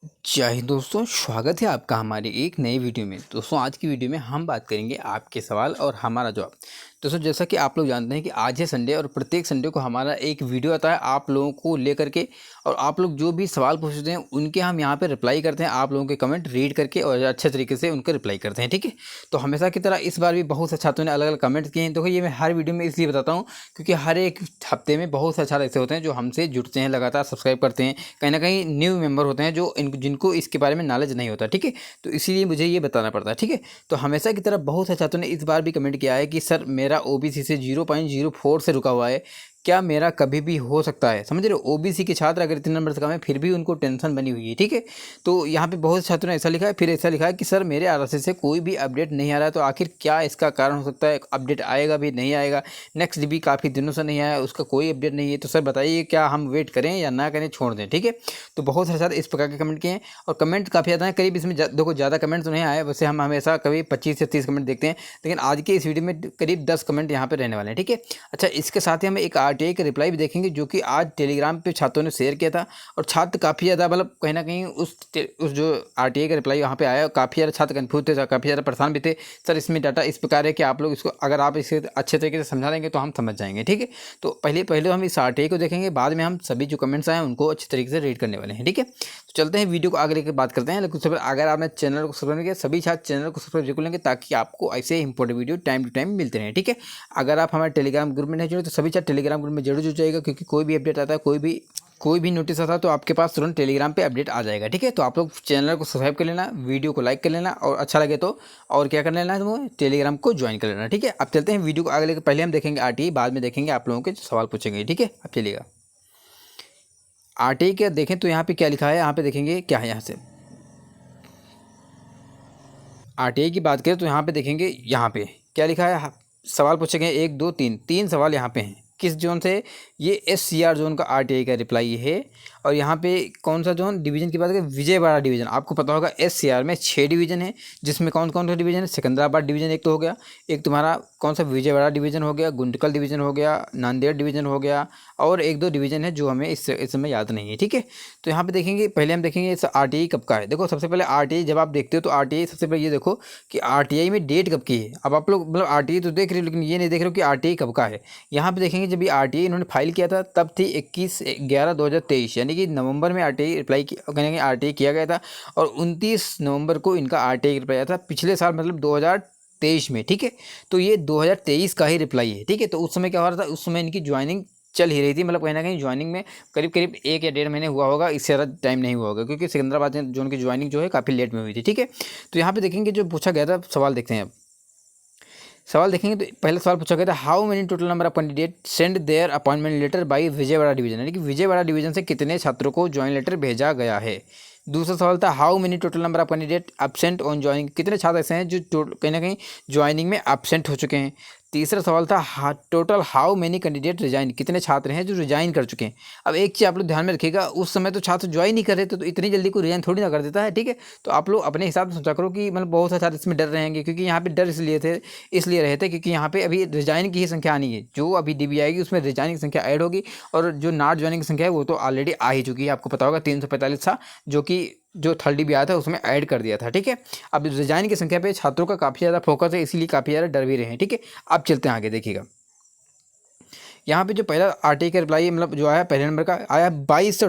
जय हिंद दोस्तों, स्वागत है आपका हमारी एक नई वीडियो में। दोस्तों आज की वीडियो में हम बात करेंगे आपके सवाल और हमारा जवाब। दोस्तों जैसा कि आप लोग जानते हैं कि आज है संडे और प्रत्येक संडे को हमारा एक वीडियो आता है आप लोगों को लेकर के, और आप लोग जो भी सवाल पूछते हैं उनके हम यहाँ पे रिप्लाई करते हैं, आप लोगों के कमेंट रीड करके और अच्छे तरीके से उनके रिप्लाई करते हैं। ठीक है, तो हमेशा की तरह इस बार भी बहुत से छात्रों ने अलग अलग कमेंट्स किए हैं। देखो ये मैं हर वीडियो में इसलिए बताता हूँ क्योंकि हर एक हफ्ते में बहुत से छात्र ऐसे होते हैं जो हमसे जुड़ते हैं, लगातार सब्सक्राइब करते हैं। कहीं ना कहीं न्यू मेंबर होते हैं जो जिनको इसके बारे में नॉलेज नहीं होता। ठीक है, तो इसीलिए मुझे ये बताना पड़ता है। ठीक है, तो हमेशा की तरह बहुत से छात्रों ने इस बार भी कमेंट किया है कि सर मेरा ओबीसी से 0.04 से रुका हुआ है, क्या मेरा कभी भी हो सकता है? समझ रहे हो, ओबीसी के छात्र अगर 3 नंबर से कम है फिर भी उनको टेंशन बनी हुई है। ठीक है, तो यहाँ पे बहुत से छात्रों ने ऐसा लिखा है, फिर ऐसा लिखा है कि सर मेरे आरएसएस से कोई भी अपडेट नहीं आ रहा है, तो आखिर क्या इसका कारण हो सकता है? अपडेट आएगा भी नहीं आएगा? नेक्स्ट भी काफ़ी दिनों से नहीं आया, उसका कोई अपडेट नहीं है, तो सर बताइए क्या हम वेट करें या ना करें, छोड़ दें? ठीक है, तो बहुत सारे छात्र इस प्रकार के कमेंट किए हैं और कमेंट काफ़ी ज़्यादा है। करीब इसमें देखो ज़्यादा कमेंट तो नहीं आए, वैसे हम हमेशा कभी 25 से 30 कमेंट देखते हैं, लेकिन आज के इस वीडियो में करीब 10 कमेंट यहाँ पे रहने वाले हैं। ठीक है, अच्छा इसके साथ ही हम एक आरटीआई का रिप्लाई भी देखेंगे जो कि आज टेलीग्राम पे छात्रों ने शेयर किया था, और छात्र काफ़ी ज़्यादा मतलब कहीं ना कहीं उस जो आरटीआई का रिप्लाई वहाँ पे आया, काफ़ी ज़्यादा छात्र कन्फ्यूज थे, काफ़ी ज़्यादा परेशान भी थे। सर इसमें डाटा इस प्रकार है कि आप लोग इसको अगर आप इसे अच्छे तरीके से समझा देंगे तो हम समझ जाएंगे। ठीक है, तो पहले हम इस आरटीआई को देखेंगे, बाद में हम सभी जो कमेंट्स आए उनको अच्छे तरीके से रीड करने वाले हैं। ठीक है, तो चलते हैं वीडियो को आगे लेकर बात करते हैं। लेकिन उससे पहले अगर आपने चैनल को सब्सक्राइब किया, सभी छात्र चैनल को सब्सक्राइब जरूर लेंगे ताकि आपको ऐसे important video time to time मिलते रहें। ठीक है, अगर आप हमारे टेलीग्राम ग्रुप में नहीं जुड़े तो सभी छात्र टेलीग्राम ग्रुप में जरूर जुड़ जाएगा, क्योंकि कोई भी अपडेट आता है, कोई भी नोटिस आता है तो आपके पास तुरंत टेलीग्राम पे अपडेट आ जाएगा। ठीक है, तो आप लोग चैनल को सब्सक्राइब कर लेना, वीडियो को लाइक कर लेना, और अच्छा लगे तो और क्या कर लेना है, तो टेलीग्राम को ज्वाइन कर लेना। ठीक है, अब चलते हैं वीडियो को आगे लेकर। पहले हम देखेंगे आरटीआई, बाद में देखेंगे आप लोगों के सवाल पूछेंगे। ठीक है, अब चलिएगा आरटीआई का देखें तो यहाँ पे क्या लिखा है, यहाँ पे देखेंगे क्या है। यहाँ से आरटीआई की बात करें तो यहाँ पे देखेंगे, यहाँ पे क्या लिखा है, सवाल पूछे गए 1 2 3 तीन सवाल यहाँ पे हैं। किस जोन से? ये एससीआर जोन का आरटीआई का रिप्लाई है। और यहाँ पे कौन सा जोन, डिवीजन की बात करें, विजयवाड़ा डिवीजन। आपको पता होगा एससीआर में 6 डिवीजन है, जिसमें कौन कौन सा डिवीजन है? सिकंदराबाद डिवीजन एक तो हो गया, एक तुम्हारा कौन सा विजयवाड़ा डिवीजन हो गया, गुंटकल डिवीजन हो गया, नांदेड़ डिवीजन हो गया, और एक दो डिवीजन है जो हमें इस समय याद नहीं है। ठीक है, तो यहाँ पे देखेंगे, पहले हम देखेंगे इस आरटीआई कब का है। देखो सबसे पहले आरटीआई जब आप देखते हो तो आरटीआई सबसे पहले ये देखो कि आरटीआई में डेट कब की है। अब आप लोग मतलब आरटीआई तो देख रहे हो लेकिन ये नहीं देख रहे हो कि आरटीआई कब का है। यहाँ पे देखेंगे जब ये आरटीआई इन्होंने फाइल किया था तब थी 21/11/2023, यानी कि नवंबर में आरटीआई रिप्लाई आरटीआई किया गया था, और 29 नवंबर को इनका आरटीआई रिप्लाई आया था पिछले साल, मतलब 2023 में। ठीक है, तो ये 2023 का ही रिप्लाई है। ठीक है, तो उस समय क्या हो रहा था, उस समय इनकी ज्वाइनिंग चल ही रही थी, मतलब कहीं ना कहीं ज्वाइनिंग में करीब करीब 1 या 1.5 महीने हुआ होगा, इससे ज़्यादा टाइम नहीं हुआ होगा, क्योंकि सिकंदराबाद जोन की ज्वाइनिंग जो है काफ़ी लेट में हुई थी। ठीक है, तो यहाँ पे देखेंगे जो पूछा गया था, सवाल देखते हैं। अब सवाल देखेंगे तो पहला सवाल पूछा गया था, how many total number of candidate send their appointment letter by Vijayawada division, यानी कि विजयवाड़ा डिवीजन से कितने छात्रों को ज्वाइन लेटर भेजा गया है। दूसरा सवाल था, how many total number of candidate absent on joining, कितने छात्र ऐसे हैं जो कहीं ना कहीं ज्वाइनिंग में एब्सेंट हो चुके हैं। तीसरा सवाल था, total how many candidate resign, कितने छात्र हैं जो रिजाइन कर चुके हैं। अब एक चीज़ आप लोग ध्यान में रखिएगा, उस समय तो छात्र ज्वाइन नहीं कर रहे थे, तो इतनी जल्दी कोई रिजाइन थोड़ी ना कर देता है। ठीक है, तो आप लोग अपने हिसाब से सोचा करो कि मतलब बहुत सारे छात्र इसमें डर रहेंगे, क्योंकि यहाँ पे डर इसलिए रहे थे क्योंकि यहाँ पे अभी रिजाइन की ही संख्या आनी है, जो अभी डीबी आएगी उसमें रिजाइन की संख्या ऐड होगी, और जो नॉट ज्वाइनिंग की संख्या है वो तो ऑलरेडी आ ही चुकी है। आपको पता होगा 345 था, जो कि जो थर्ड डीबी आया था उसमें ऐड कर दिया था। ठीक है, अब रिजाइन की संख्या पे छात्रों का काफ़ी ज़्यादा फोकस है, इसीलिए काफ़ी ज़्यादा डर भी रहे हैं। ठीक है, अब चलते हैं आगे, देखिएगा यहाँ पे जो पहला आरटीआई का रिप्लाई मतलब जो आया पहले नंबर का आया 22 से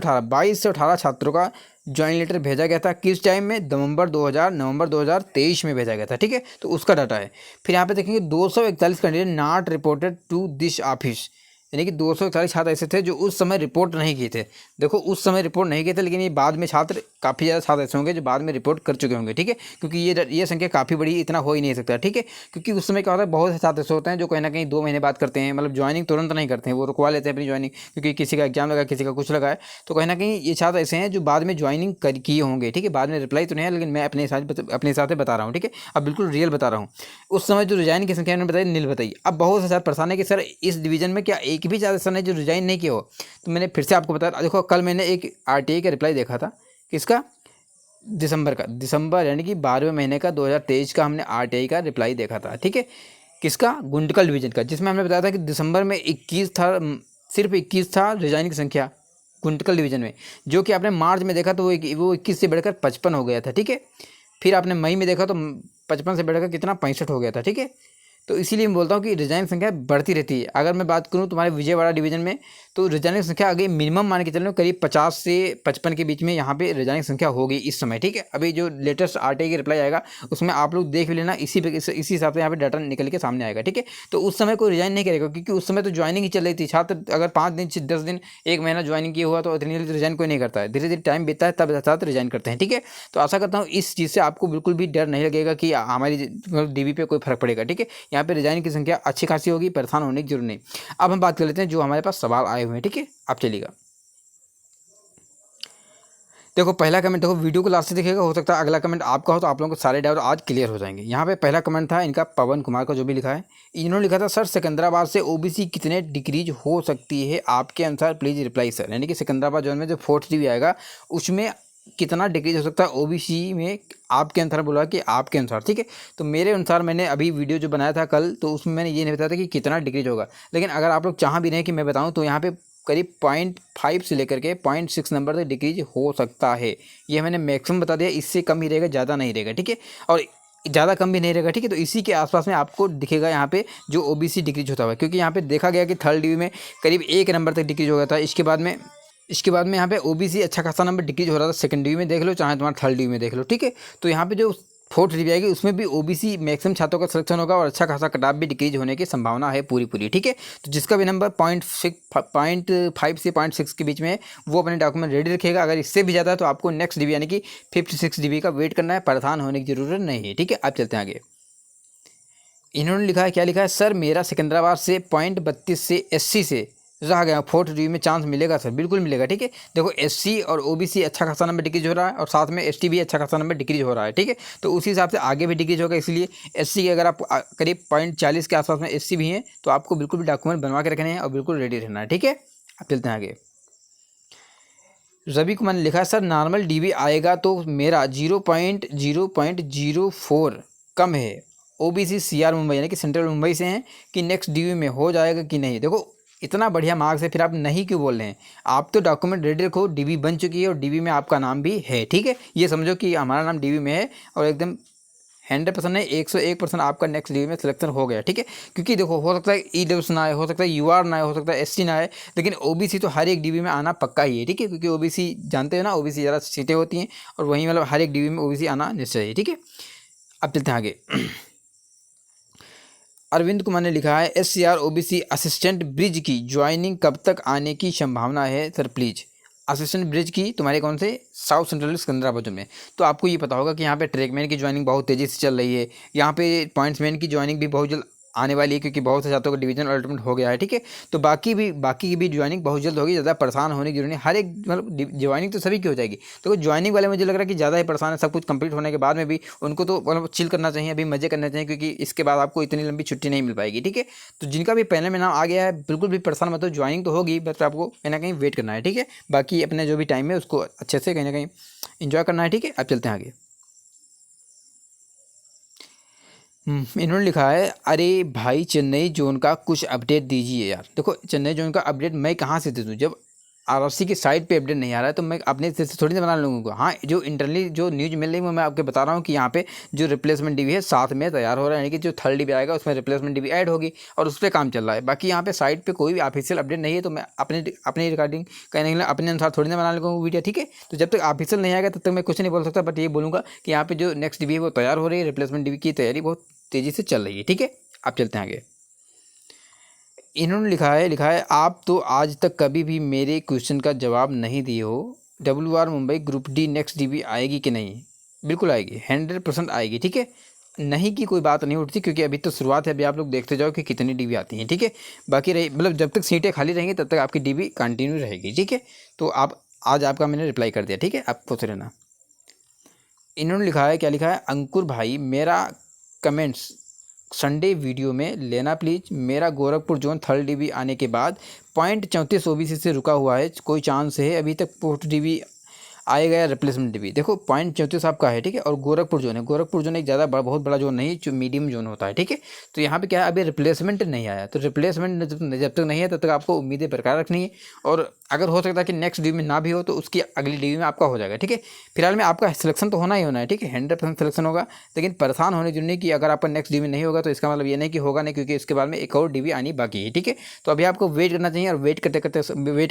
18 छात्रों का ज्वाइन लेटर भेजा गया था। किस टाइम में? नवंबर 2023 में भेजा गया था। ठीक है, तो उसका डाटा है। फिर यहाँ पे देखेंगे 241 candidate not reported to this office, यानी कि 241 छात्र ऐसे थे जो उस समय रिपोर्ट नहीं किए थे। देखो उस समय रिपोर्ट नहीं किए थे, लेकिन ये बाद में छात्र काफ़ी ज़्यादा छात्र ऐसे होंगे जो बाद में रिपोर्ट कर चुके होंगे। ठीक है, क्योंकि ये संख्या काफ़ी बड़ी, इतना हो ही नहीं सकता। ठीक है, क्योंकि उस समय क्या होता है, बहुत से छात्र ऐसे होते हैं जो कहीं ना कहीं 2 महीने बाद करते हैं, मतलब ज्वाइनिंग तुरंत नहीं करते हैं, वो रुकवा लेते हैं अपनी ज्वाइनिंग, क्योंकि किसी का एग्जाम लगा, किसी का कुछ लगा है, तो कहीं ना कहीं ये छात्र ऐसे हैं जो बाद में ज्वाइनिंग किए होंगे। ठीक है, बाद में रिप्लाई तो नहीं है, लेकिन मैं अपने हिसाब से बता रहा हूँ। ठीक है, अब बिल्कुल रियल बता रहा हूँ। उस समय जो रिजाइन की संख्या मैंने बताई, नील बताई। अब बहुत से छात्र परेशान है कि सर इस डिवीजन में क्या एक भी छात्र ऐसा नहीं जो रिजाइन नहीं किया हो, तो मैंने फिर से आपको बताया। देखो कल मैंने एक आरटीआई का रिप्लाई देखा था, किसका? दिसंबर यानी कि 12वें महीने का 2023 का हमने आरटीआई का रिप्लाई देखा था। ठीक है, किसका? गुंटकल डिवीजन का, जिसमें हमने बताया था कि दिसंबर में 21 था, सिर्फ 21 था रिजाइन की संख्या। कुंटल डिवीजन में, जो कि आपने मार्च में देखा तो वो 21 से बढ़कर 55 हो गया था, ठीक है। फिर आपने मई में देखा तो 55 से बढ़कर कितना 65 हो गया था, ठीक है। तो इसीलिए मैं बोलता हूँ कि रिजाइन संख्या बढ़ती रहती है। अगर मैं बात करूँ तुम्हारे विजयवाड़ा डिवीजन में, तो रिजाइनिंग संख्या आगे मिनिमम मान के चलो करीब 50 से 55 के बीच में यहाँ पे रिजाइनिंग संख्या होगी इस समय, ठीक है। अभी जो लेटेस्ट आरटीआई की रिप्लाई आएगा उसमें आप लोग देख भी लेना, इसी हिसाब से यहाँ पे डाटा निकल के सामने आएगा, ठीक है। तो उस समय कोई रिजाइन नहीं करेगा, क्योंकि उस समय तो ज्वाइनिंग ही चल रही थी। छात्र अगर 5 दिन 10 दिन 1 महीना ज्वाइनिंग किया हुआ तो इतनी जल्दी रिजाइन कोई नहीं करता है, धीरे धीरे टाइम बीतता है तब छात्र रिजाइन करते हैं, ठीक है। तो आशा करता हूँ इस चीज़ से आपको बिल्कुल भी डर नहीं लगेगा कि हमारी डीबी पे कोई फर्क पड़ेगा, ठीक है। यहाँ पे रिजाइन की संख्या अच्छी खासी होगी, परेशान होने की जरूरत नहीं। अब हम बात कर लेते हैं जो हमारे पास सवाल आए हुए हैं, ठीक है। अब चलिएगा, देखो पहला कमेंट, देखो वीडियो को लास्ट से देखिएगा, हो सकता है अगला कमेंट आपका हो तो आप लोगों को सारे डाउट आज क्लियर हो जाएंगे। यहाँ पे पहला कमेंट था इनका पवन कुमार का, जो भी लिखा है, इन्होंने लिखा था सर सिकंदराबाद से ओबीसी कितने डिक्रीज हो सकती है आपके अनुसार, प्लीज़ रिप्लाई सर। यानी कि सिकंदराबाद जोन में जो 4th DB आएगा उसमें कितना डिक्रीज हो सकता है ओबीसी में आपके अनुसार, बोला कि आपके अनुसार, ठीक है। तो मेरे अनुसार मैंने अभी वीडियो जो बनाया था कल, तो उसमें मैंने ये नहीं बताया था कि कितना डिक्रीज होगा, लेकिन अगर आप लोग चाह भी नहीं कि मैं बताऊं तो यहाँ पे करीब 0.5 से लेकर के 0.6 नंबर तक डिक्रीज हो सकता है। ये मैंने मैक्सिमम बता दिया, इससे कम ही रहेगा, ज़्यादा नहीं रहेगा, ठीक है। और ज़्यादा कम भी नहीं रहेगा, ठीक है। तो इसी के आसपास में आपको दिखेगा यहाँ पे जो ओबीसी डिक्रीज होता हुआ, क्योंकि यहाँ पे देखा गया कि 3rd DB में करीब 1 नंबर तक डिक्रीज हो गया था। इसके बाद में यहाँ पे ओबीसी अच्छा खासा नंबर डिक्रीज हो रहा था। 2nd DB में देख लो, चाहे तुम्हारा 3rd DB में देख लो, ठीक है। तो यहाँ पे जो 4th DB आएगी उसमें भी ओबीसी मैक्सिमम छात्रों का सिलेक्शन होगा और अच्छा खासा कट ऑफ भी डिक्रीज होने की संभावना है पूरी, ठीक है। तो जिसका भी नंबर 0.5 से 0.6 के बीच में है वो अपने डॉक्यूमेंट रेडी रखेगा। अगर इससे भी ज़्यादा है तो आपको नेक्स्ट DB यानी कि 56 DB का वेट करना है, परेशान होने की जरूरत नहीं है, ठीक है। अब चलते हैं आगे। इन्होंने लिखा है, क्या लिखा है, सर मेरा सिकंदराबाद से 0.32 से SC से रह गया, 4th DB में चांस मिलेगा सर? बिल्कुल मिलेगा, ठीक है। देखो SC और OBC अच्छा खासा नंबर डिक्रीज हो रहा है और साथ में ST भी अच्छा खासा नंबर डिक्रीज हो रहा है, ठीक है। तो उसी हिसाब से आगे भी डिक्रीज होगा, इसलिए SC के अगर आप करीब 0.40 के आसपास में SC भी हैं तो आपको बिल्कुल भी डॉक्यूमेंट बनवा के रखने हैं और बिल्कुल रेडी रहना है, ठीक है। अब चलते हैं आगे। रवि कुमार ने लिखा है, सर नॉर्मल DB आएगा तो मेरा 0.04 कम है, OBC CR मुंबई यानी कि सेंट्रल मुंबई से हैं, कि नेक्स्ट DB में हो जाएगा कि नहीं? देखो इतना बढ़िया मार्क्स है, फिर आप नहीं क्यों बोल रहे हैं? आप तो डॉक्यूमेंट रेडी रखो, DB बन चुकी है और DB में आपका नाम भी है, ठीक है। ये समझो कि हमारा नाम DB में है और एकदम 100% नहीं, 101% आपका नेक्स्ट DB में सिलेक्शन हो गया, ठीक है। क्योंकि देखो हो सकता है EWS ना आए, हो सकता है UR ना आए, हो सकता है SC ना आए, लेकिन OBC तो हर एक DB में आना पक्का ही है, ठीक है। क्योंकि OBC जानते हो ना, OBC ज़्यादा सीटें होती हैं और वहीं मतलब हर एक DB में OBC आना निश्चय है, ठीक है। अब चलते हैं आगे। अरविंद कुमार ने लिखा है, SCR OBC असिस्टेंट ब्रिज की ज्वाइनिंग कब तक आने की संभावना है सर प्लीज़? असिस्टेंट ब्रिज की तुम्हारे कौन से? साउथ सेंट्रल सिकंदराबाद में। तो आपको ये पता होगा कि यहाँ पे ट्रैकमैन की ज्वाइनिंग बहुत तेज़ी से चल रही है, यहाँ पे पॉइंट्समैन की ज्वाइनिंग भी बहुत जल्द आने वाली है, क्योंकि बहुत से छात्रों का डिवीजन अलॉटमेंट हो गया है, ठीक है। तो बाकी की भी ज्वाइनिंग बहुत जल्द होगी, ज़्यादा परेशान होने की जरूरत नहीं। हर एक मतलब ज्वाइनिंग तो सभी की हो जाएगी। तो ज्वाइनिंग वाले मुझे लग रहा है कि ज़्यादा ही परेशान है, सब कुछ कंप्लीट होने के बाद में भी उनको तो मतलब चिल करना चाहिए, अभी मजे करना चाहिए, क्योंकि इसके बाद आपको इतनी लंबी छुट्टी नहीं मिल पाएगी, ठीक है। तो जिनका भी पहले में नाम आ गया है बिल्कुल भी परेशान मत हो, ज्वाइनिंग तो होगी, बस आपको कहीं ना कहीं वेट करना है, ठीक है। बाकी अपने जो भी टाइम है उसको अच्छे से कहीं ना कहीं इंजॉय करना है, ठीक है। अब चलते हैं आगे। इन्होंने लिखा है, अरे भाई चेन्नई जोन का कुछ अपडेट दीजिए यार। देखो चेन्नई जोन का अपडेट मैं कहाँ से दे दूँ, जब RRC की साइट पे अपडेट नहीं आ रहा है तो मैं अपने से थोड़ी ना बना लूँगा। हाँ, जो इंटरनली जो न्यूज़ मिल रही है मैं आपको बता रहा हूँ कि यहाँ पे जो रिप्लेसमेंट DB है साथ में तैयार हो रहा है, यानी कि जो 3rd DB आएगा उसमें रिप्लेसमेंट DB ऐड होगी और उस पर काम चल रहा है। बाकी यहाँ पे साइट पे कोई भी ऑफिशियल अपडेट नहीं है, तो मैं अपने रिगार्डिंग कहने के लिए अपने अनुसार थोड़ी ना बना लूँगा वीडियो, ठीक है। तो जब तक ऑफिशियल नहीं आएगा तब तक मैं कुछ नहीं बोल सकता, बट ये बोलूँगा कि यहाँ पे जो नेक्स्ट DB है वो तैयार हो रही है, रिप्लेसमेंट DB की तैयारी बहुत तेज़ी से चल रही है, ठीक है। अब चलते हैं आगे। इन्होंने लिखा है आप तो आज तक कभी भी मेरे क्वेश्चन का जवाब नहीं दिए हो, WR Mumbai group D next DB आएगी कि नहीं? बिल्कुल आएगी, 100% आएगी, ठीक है। नहीं की कोई बात नहीं उठती, क्योंकि अभी तो शुरुआत है, अभी आप लोग देखते जाओ कि कितनी DB आती हैं, ठीक है। बाकी रही मतलब जब तक सीटें खाली रहेंगी तब तक आपकी DB कंटिन्यू रहेगी, ठीक है। तो आप आज आपका मैंने रिप्लाई कर दिया, ठीक है, आप खुश रहना। इन्होंने लिखा है, क्या लिखा है, अंकुर भाई मेरा कमेंट्स संडे वीडियो में लेना प्लीज़। मेरा गोरखपुर जोन 3rd DB आने के बाद 0.34 OBC से रुका हुआ है, कोई चांस है अभी तक 4th DB आएगा या रिप्लेसमेंट DB? देखो 0.34 आपका है, ठीक है। और गोरखपुर जोन है, गोरखपुर जोन एक ज़्यादा बहुत बड़ा जोन नहीं, जो मीडियम जोन होता है, ठीक है। तो यहाँ पे क्या है, अभी रिप्लेसमेंट नहीं आया, तो रिप्लेसमेंट जब तक नहीं है तब तक आपको उम्मीदें बरकरार रखनी है और अगर हो सकता है कि नेक्स्ट डी में ना भी हो तो उसकी अगली डी में आपका हो जाएगा, ठीक है। फिलहाल में आपका सिलेक्शन तो होना ही होना है, ठीक है, 100% सिलेक्शन होगा। लेकिन परेशान होने जरूरी नहीं कि अगर आपका नेक्स्ट डी में नहीं होगा तो इसका मतलब ये नहीं कि होगा नहीं, क्योंकि इसके बाद में एक और डी आनी बाकी है, ठीक है। तो अभी आपको वेट करना चाहिए, और वेट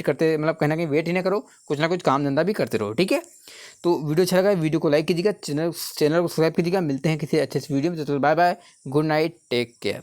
करते मतलब कहना कि वेट ही ना करो, कुछ ना कुछ काम धंधा भी करते रहो, ठीक है। तो वीडियो अच्छा लगा, वीडियो को लाइक कीजिएगा, चैनल को सब्सक्राइब कीजिएगा। मिलते हैं किसी अच्छे से वीडियो में, तो bye bye, good night, take care.